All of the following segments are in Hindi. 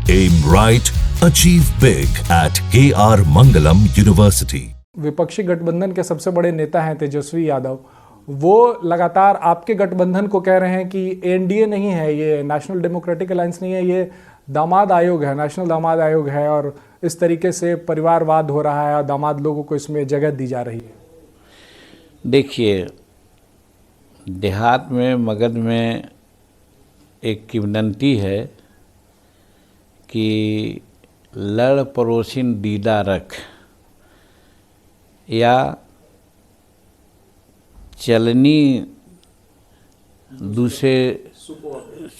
Aim right, achieve big at KR Mangalam University. विपक्षी गठबंधन के सबसे बड़े नेता हैं तेजस्वी यादव। वो लगातार आपके गठबंधन को कह रहे हैं कि एनडीए नहीं है, ये नेशनल डेमोक्रेटिक अलायंस नहीं है, ये दामाद आयोग है, नेशनल दामाद आयोग है, और इस तरीके से परिवारवाद हो रहा है और दामाद लोगों को इसमें जगह दी जा रही है। देखिए, देहात में मगध में एक किंवदंती है कि लड़ पड़ोसिन दीदा रख, या चलनी दूसरे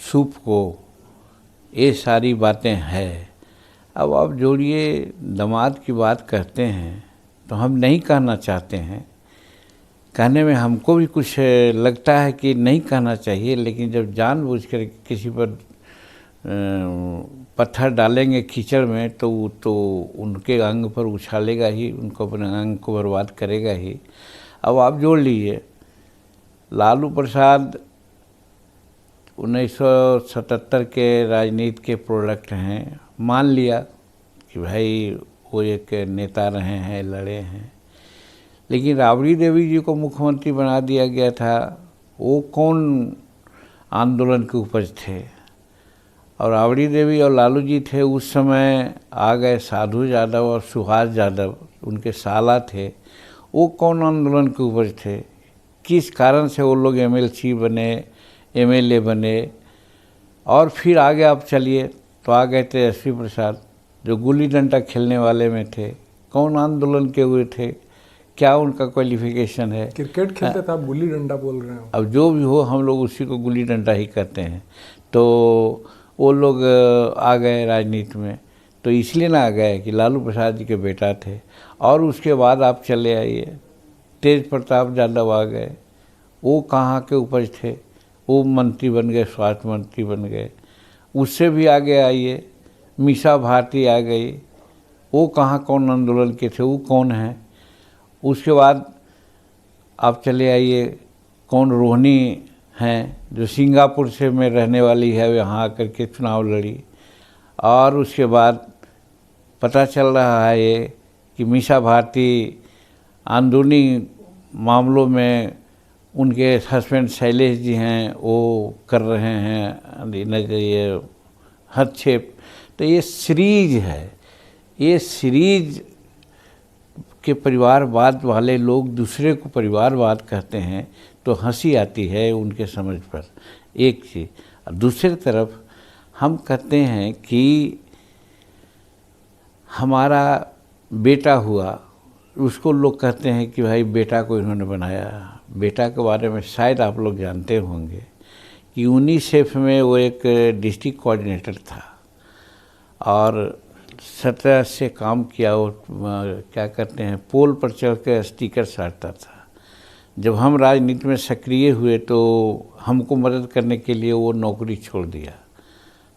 सूप को, ये सारी बातें हैं। अब आप जोड़िए, दामाद की बात करते हैं तो हम नहीं कहना चाहते हैं, कहने में हमको भी कुछ लगता है कि नहीं कहना चाहिए, लेकिन जब जानबूझकर किसी पर पत्थर डालेंगे कीचड़ में तो उनके अंग पर उछालेगा ही, उनको अपने अंग को बर्बाद करेगा ही। अब आप जोड़ लीजिए, लालू प्रसाद 1977 के राजनीति के प्रोडक्ट हैं, मान लिया कि भाई वो एक नेता रहे हैं, लड़े हैं, लेकिन राबड़ी देवी जी को मुख्यमंत्री बना दिया गया था। वो कौन आंदोलन के उपज थे? और राबड़ी देवी और लालू जी थे उस समय, आ गए साधु यादव और सुहास यादव, उनके साला थे। वो कौन आंदोलन के उपज थे? किस कारण से वो लोग एमएलसी बने, एमएलए बने? और फिर आगे आप चलिए तो आ गए तेजस्वी प्रसाद, जो गुल्ली डंडा खेलने वाले में थे। कौन आंदोलन के हुए थे? क्या उनका क्वालिफिकेशन है? क्रिकेट खेलते थे, आप गुल्ली डंडा बोल रहे हो। अब जो भी हो, हम लोग उसी को गुल्ली डंडा ही कहते हैं। तो वो लोग आ गए राजनीति में, तो इसलिए ना आ गए कि लालू प्रसाद जी के बेटा थे। और उसके बाद आप चले आइए, तेज प्रताप यादव आ गए। वो कहाँ के उपज थे? वो मंत्री बन गए, स्वास्थ्य मंत्री बन गए। उससे भी आगे आइए, मीसा भारती आ गई। वो कहाँ कौन आंदोलन के थे? वो कौन है? उसके बाद आप चले आइए, कौन रोहिणी हैं, जो सिंगापुर से में रहने वाली है, यहाँ आकर के चुनाव लड़ी। और उसके बाद पता चल रहा है ये कि मीसा भारती आंदोलनी मामलों में उनके हस्बैंड शैलेश जी हैं, वो कर रहे हैं ये हस्तक्षेप। तो ये सीरीज है, ये सीरीज के परिवारवाद वाले लोग दूसरे को परिवारवाद कहते हैं तो हंसी आती है उनके समझ पर, एक चीज़। दूसरी तरफ हम कहते हैं कि हमारा बेटा हुआ, उसको लोग कहते हैं कि भाई बेटा को इन्होंने बनाया। बेटा के बारे में शायद आप लोग जानते होंगे कि यूनिसेफ में वो एक डिस्ट्रिक्ट कोऑर्डिनेटर था और 17 से काम किया। वो क्या करते हैं, पोल पर चढ़ कर स्टिकर साटता था। जब हम राजनीति में सक्रिय हुए तो हमको मदद करने के लिए वो नौकरी छोड़ दिया।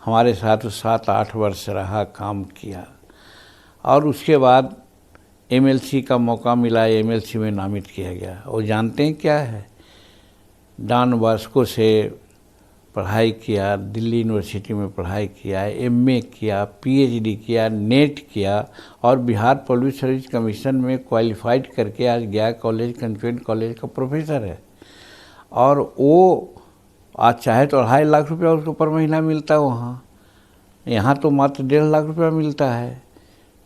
हमारे साथ 7-8 वर्ष रहा, काम किया। और उसके बाद एमएलसी का मौका मिला, एमएलसी में नामित किया गया। और जानते हैं क्या है, डॉन बॉस्को से पढ़ाई किया, दिल्ली यूनिवर्सिटी में पढ़ाई किया, एमए किया, पीएचडी किया, नेट किया, और बिहार पब्लिक सर्विस कमीशन में क्वालिफाइड करके आज गया कॉलेज, कंटोनमेंट कॉलेज का प्रोफेसर है। और वो आज चाहे तो 2.5 लाख रुपया उसको पर महीना मिलता है वहाँ, यहाँ तो मात्र 1.5 लाख रुपया मिलता है।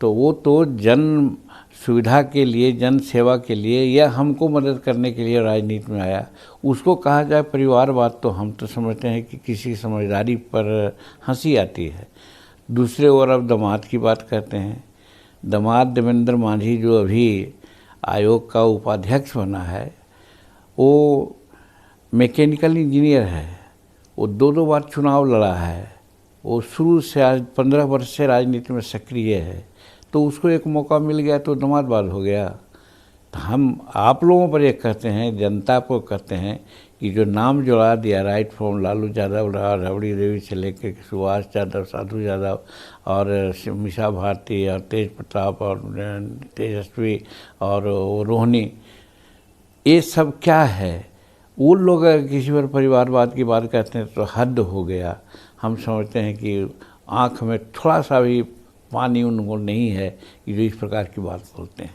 तो वो तो जन सुविधा के लिए, जन सेवा के लिए, या हमको मदद करने के लिए राजनीति में आया। उसको कहा जाए परिवारवाद तो हम तो समझते हैं कि किसी समझदारी पर हंसी आती है। दूसरे ओर अब दामाद की बात करते हैं। दामाद देवेंद्र मांझी जो अभी आयोग का उपाध्यक्ष बना है, वो मैकेनिकल इंजीनियर है। वो 2 बार चुनाव लड़ा है। वो शुरू से आज 15 वर्ष से राजनीति में सक्रिय है। तो उसको एक मौका मिल गया तो दामादवाद हो गया। तो हम आप लोगों पर एक कहते हैं, जनता को कहते हैं कि जो नाम जोड़ा दिया राइट फ्रॉम लालू यादव, राबड़ी देवी से लेकर सुभाष यादव, साधु यादव और मीसा भारती और तेज प्रताप और तेजस्वी और रोहिणी, ये सब क्या है? वो लोग अगर किसी पर परिवारवाद की बात करते हैं तो हद हो गया। हम समझते हैं कि आँख में थोड़ा सा भी पानी उनको नहीं है कि जो इस प्रकार की बात बोलते हैं।